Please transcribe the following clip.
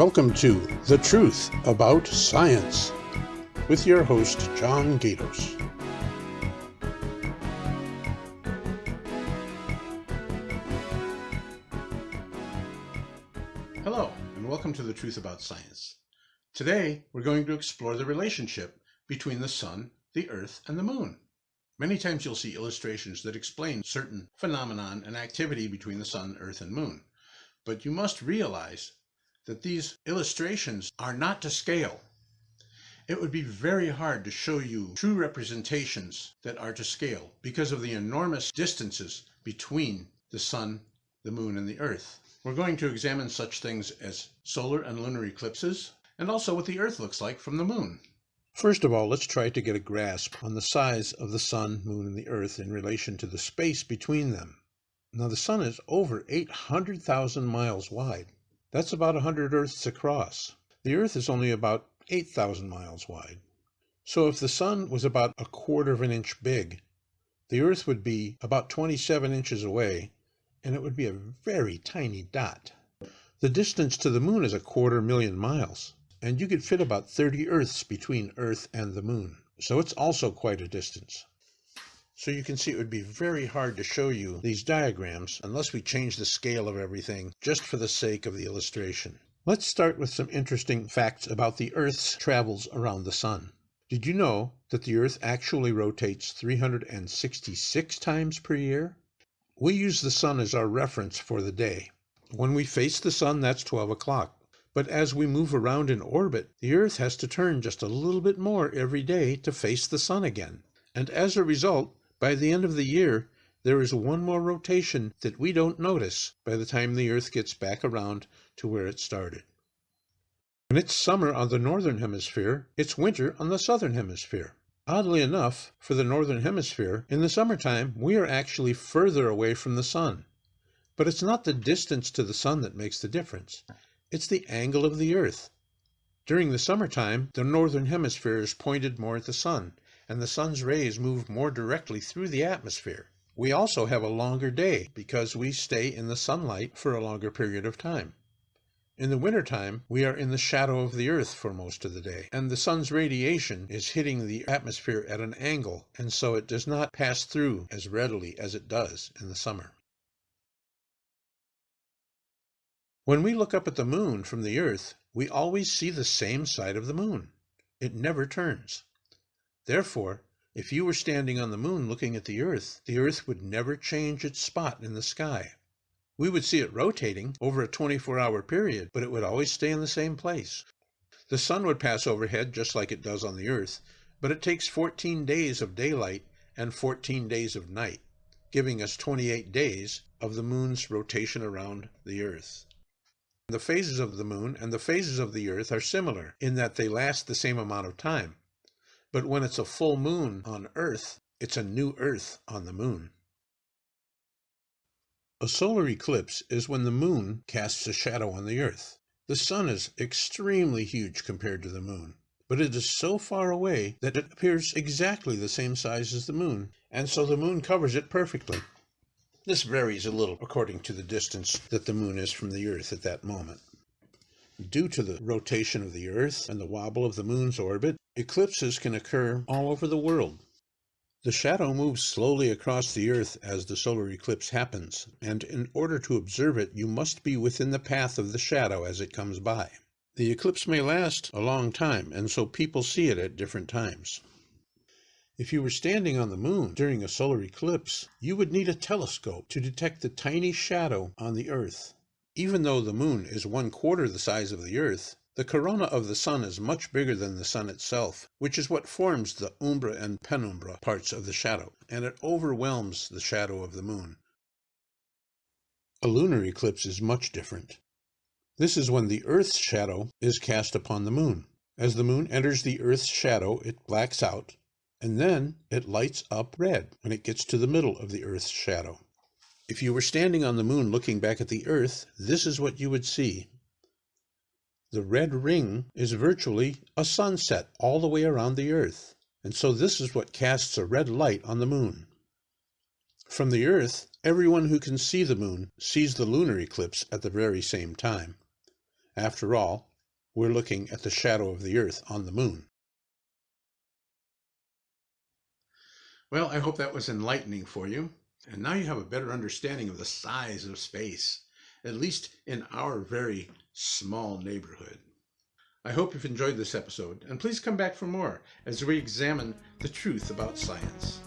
Welcome to The Truth About Science with your host, John Gatos. Hello, and welcome to The Truth About Science. Today, we're going to explore the relationship between the sun, the earth, and the moon. Many times you'll see illustrations that explain certain phenomenon and activity between the sun, earth, and moon. But you must realize that these illustrations are not to scale. It would be very hard to show you true representations that are to scale because of the enormous distances between the sun, the moon, and the earth. We're going to examine such things as solar and lunar eclipses, and also what the earth looks like from the moon. First of all, let's try to get a grasp on the size of the sun, moon, and the earth in relation to the space between them. Now, the sun is over 800,000 miles wide. That's about 100 Earths across. The Earth is only about 8,000 miles wide. So if the sun was about a quarter of an inch big, the Earth would be about 27 inches away, and it would be a very tiny dot. The distance to the moon is 250,000 miles, and you could fit about 30 Earths between Earth and the moon. So it's also quite a distance. So you can see it would be very hard to show you these diagrams unless we change the scale of everything just for the sake of the illustration. Let's start with some interesting facts about the Earth's travels around the sun. Did you know that the Earth actually rotates 366 times per year? We use the sun as our reference for the day. When we face the sun, that's 12 o'clock. But as we move around in orbit, the Earth has to turn just a little bit more every day to face the sun again. And as a result, by the end of the year, there is one more rotation that we don't notice by the time the Earth gets back around to where it started. When it's summer on the northern hemisphere, it's winter on the southern hemisphere. Oddly enough, for the northern hemisphere, in the summertime, we are actually further away from the sun. But it's not the distance to the sun that makes the difference. It's the angle of the Earth. During the summertime, the northern hemisphere is pointed more at the sun, and the sun's rays move more directly through the atmosphere. We also have a longer day because we stay in the sunlight for a longer period of time. In the wintertime, we are in the shadow of the Earth for most of the day, and the sun's radiation is hitting the atmosphere at an angle, and so it does not pass through as readily as it does in the summer. When we look up at the moon from the Earth, we always see the same side of the moon. It never turns. Therefore, if you were standing on the moon looking at the Earth would never change its spot in the sky. We would see it rotating over a 24-hour period, but it would always stay in the same place. The sun would pass overhead just like it does on the Earth, but it takes 14 days of daylight and 14 days of night, giving us 28 days of the moon's rotation around the Earth. The phases of the moon and the phases of the Earth are similar in that they last the same amount of time. But when it's a full moon on Earth, it's a new Earth on the moon. A solar eclipse is when the moon casts a shadow on the Earth. The sun is extremely huge compared to the moon, but it is so far away that it appears exactly the same size as the moon, and so the moon covers it perfectly. This varies a little according to the distance that the moon is from the Earth at that moment. Due to the rotation of the Earth and the wobble of the moon's orbit, eclipses can occur all over the world. The shadow moves slowly across the Earth as the solar eclipse happens, and in order to observe it, you must be within the path of the shadow as it comes by. The eclipse may last a long time, and so people see it at different times. If you were standing on the moon during a solar eclipse, you would need a telescope to detect the tiny shadow on the Earth. Even though the moon is 1/4 the size of the Earth, the corona of the sun is much bigger than the sun itself, which is what forms the umbra and penumbra parts of the shadow, and it overwhelms the shadow of the moon. A lunar eclipse is much different. This is when the Earth's shadow is cast upon the moon. As the moon enters the Earth's shadow, it blacks out, and then it lights up red when it gets to the middle of the Earth's shadow. If you were standing on the moon looking back at the Earth, this is what you would see. The red ring is virtually a sunset all the way around the Earth, and so this is what casts a red light on the moon. From the Earth, everyone who can see the moon sees the lunar eclipse at the very same time. After all, we're looking at the shadow of the Earth on the moon. Well, I hope that was enlightening for you. And now you have a better understanding of the size of space, at least in our very small neighborhood. I hope you've enjoyed this episode, and please come back for more as we examine the truth about science.